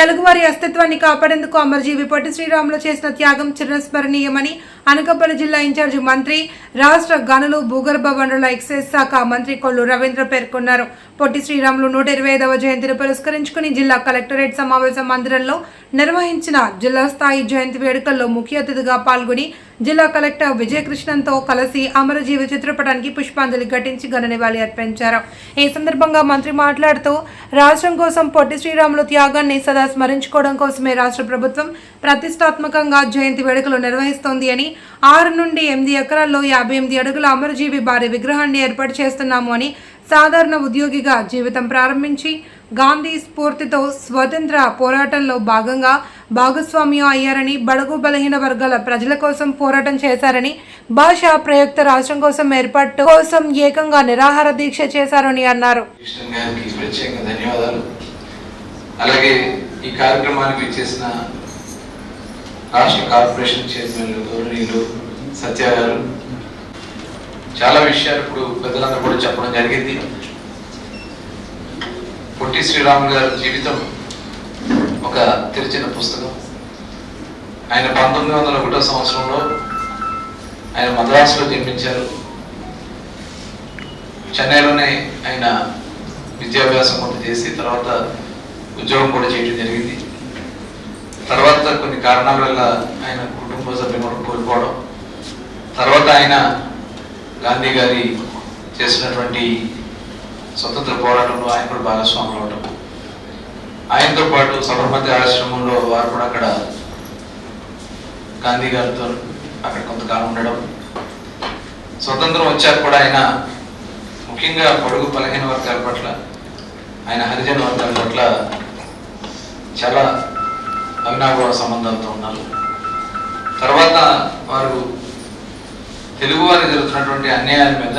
తెలుగువారి అస్తిత్వాన్ని కాపాడేందుకు అమరజీవి పొట్టి శ్రీరాములు చేసిన త్యాగం చిరస్మరణీయమని అనకాపల్లి జిల్లా ఇన్ఛార్జి మంత్రి, రాష్ట్ర గనులు, భూగర్భ వనరుల ఎక్సైజ్ శాఖ మంత్రి కొల్లు రవీంద్ర పేర్కొన్నారు. పొట్టి శ్రీరాములు 125వ జయంతిని పురస్కరించుకుని జిల్లా కలెక్టరేట్ సమావేశ మందిరంలో నిర్వహించిన జిల్లా స్థాయి జయంతి వేడుకల్లో ముఖ్య అతిథిగా పాల్గొని జిల్లా కలెక్టర్ విజయకృష్ణన్తో కలిసి అమరజీవి చిత్రపటానికి పుష్పాంజలి ఘటించి ఘన నివాళి అర్పించారు. ఈ సందర్భంగా మంత్రి మాట్లాడుతూ రాష్ట్రం కోసం పొట్టి శ్రీరాములు త్యాగాన్ని సదా స్మరించుకోవడం కోసమే రాష్ట్ర ప్రభుత్వం ప్రతిష్టాత్మకంగా జయంతి వేడుకలు నిర్వహిస్తోంది అని, 6 నుండి 8 ఎకరాల్లో 58 అడుగుల అమరజీవి భారీ విగ్రహాన్ని ఏర్పాటు చేస్తున్నాము అని, సాధారణ ఉద్యోగిగా జీవితం ప్రారంభించి గాంధీ స్ఫూర్తితో స్వతంత్ర పోరాటంలో భాగంగా భాగస్వామ్యం అయ్యారని, బడుగు బలహీన వర్గాల ప్రజల కోసం పోరాటం చేశారని, భాషా ప్రయుక్త రాష్ట్రం కోసం ఏర్పాటు కోసం ఏకంగా నిరాహార దీక్ష చేశారని అన్నారు. అలాగే ఈ కార్యక్రమానికి చేసిన రాష్ట్ర కార్పొరేషన్ చైర్మన్ గౌరవనీయులు సత్య గారు చాలా విషయాలు ఇప్పుడు పెద్దలందరూ కూడా చెప్పడం జరిగింది. పొట్టి శ్రీరాములు గారి జీవితం ఒక తెరిచిన పుస్తకం. ఆయన 1901 సంవత్సరంలో ఆయన మద్రాసులో జన్మించారు. చెన్నైలోనే ఆయన విద్యాభ్యాసం కొంత చేసి తర్వాత ఉద్యోగం కూడా చేయడం జరిగింది. తర్వాత కొన్ని కారణాల వల్ల ఆయన కుటుంబ సభ్యులను కోల్పోవడం, తర్వాత ఆయన గాంధీ గారి చేసినటువంటి స్వతంత్ర పోరాటంలో ఆయన కూడా భాగస్వాములు అవడం, ఆయనతో పాటు సబర్మతి ఆశ్రమంలో వారు కూడా అక్కడ గాంధీ గారితో అక్కడ కొంతకాలం ఉండడం, స్వతంత్రం వచ్చాక కూడా ఆయన ముఖ్యంగా పొడుగు బలహీన వర్గాల పట్ల, ఆయన హరిజన వర్గాల పట్ల చాలా అవినాభావ సంబంధాలతో ఉన్నారు. తర్వాత వారు తెలుగువారికి జరుగుతున్నటువంటి అన్యాయాల మీద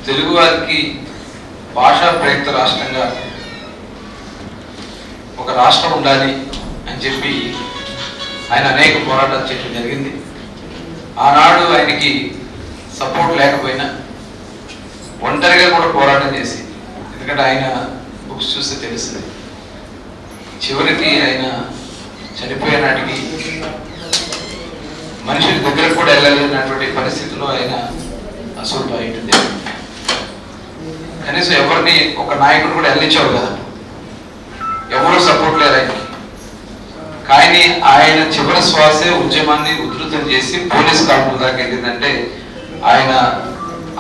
తెలుగువారికి భాషా ప్రయుక్త రాష్ట్రంగా ఒక రాష్ట్రం ఉండాలి అని చెప్పి ఆయన అనేక పోరాటాలు చేయడం జరిగింది. ఆనాడు ఆయనకి సపోర్ట్ లేకపోయినా ఒంటరిగా కూడా పోరాటం చేసి, ఎందుకంటే ఆయన బుక్స్ చూస్తే తెలుస్తుంది, చివరికి ఆయన చనిపోయే నాటికి మనుషుల దగ్గరకు కూడా వెళ్ళలేనటువంటి పరిస్థితిలో ఆయన అసలు బయటది. కనీసం ఎవరిని ఒక నాయకుడు కూడా వెళ్ళించావు కదా, ఎవరు సపోర్ట్ లేరు ఆయనకి. కానీ ఆయన చివరి శ్వాసే ఉద్యమాన్ని ఉధృతం చేసి పోలీస్ కాల్పుల దాకా వెళ్ళిందంటే ఆయన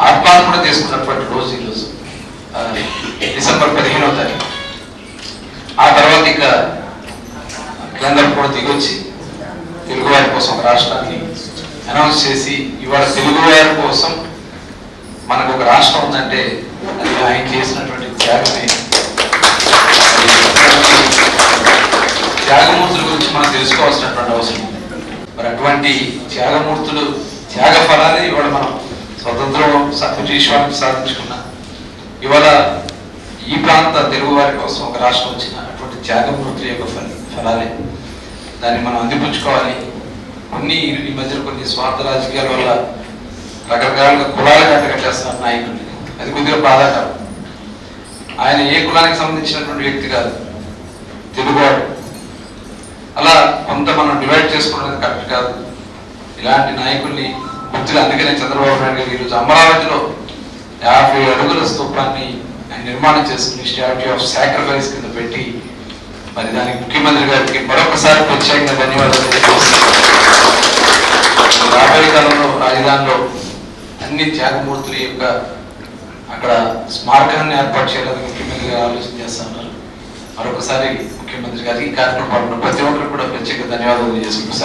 ఆత్మార్పణ చేసుకున్నటువంటి రోజు ఈరోజు డిసెంబర్ 15వ తారీఖు. ఆ తర్వాత ఇక కేంద్రం కూడా దిగొచ్చి తెలుగువారి కోసం ఒక రాష్ట్రాన్ని అనౌన్స్ చేసి, ఇవాళ తెలుగువారి కోసం మనకు ఒక రాష్ట్రం ఉందంటే అది ఆయన చేసినటువంటి త్యాగమే. త్యాగమూర్తుల గురించి మనం తెలుసుకోవాల్సినటువంటి అవసరం ఉంది. మరి అటువంటి త్యాగమూర్తులు త్యాగ ఫలాలే ఇవాళ మనం స్వతంత్రం బ్రిటిష్ సాధించుకున్నా, ఇవాళ ఈ ప్రాంత తెలుగువారి కోసం ఒక రాష్ట్రం వచ్చిన అటువంటి త్యాగమూర్తుల యొక్క ఫలాలే. దాన్ని మనం అందిపుచ్చుకోవాలి. ఈ మధ్యలో కొన్ని స్వార్థ రాజకీయాల వల్ల రకరకాలుగా కులాల కట్టకట్టేస్తున్నారు నాయకుల్ని, అది కొద్దిగా బాధాకరం. ఆయన ఏ కులానికి సంబంధించినటువంటి వ్యక్తి కాదు, తెలుగువాడు. అలా కొంత మనం డివైడ్ చేసుకోవడం కరెక్ట్ కాదు. ఇలాంటి నాయకుల్ని గుర్తుగా, అందుకనే చంద్రబాబు నాయుడు గారు ఈరోజు అమరావతిలో 50 అడుగుల స్తూపాన్ని ఆయన నిర్మాణం చేసుకుని స్టాట్యూ ఆఫ్ సాక్రిఫైస్ కింద పెట్టి, మరి దానికి ముఖ్యమంత్రి గారికి మరొకసారి ప్రత్యేకంగా ధన్యవాదాలు తెలియజేస్తున్నాను. రాబోయే కాలంలో రాజధానిలో అన్ని త్యాగమూర్తుల యొక్క అక్కడ స్మారకాన్ని ఏర్పాటు చేయాలని ముఖ్యమంత్రి గారు ఆలోచన చేస్తున్నారు. మరొకసారి ముఖ్యమంత్రి గారికి ఈ కార్యక్రమం ప్రతి ఒక్కరు కూడా ప్రత్యేక ధన్యవాదాలు తెలియజేసుకుంటూ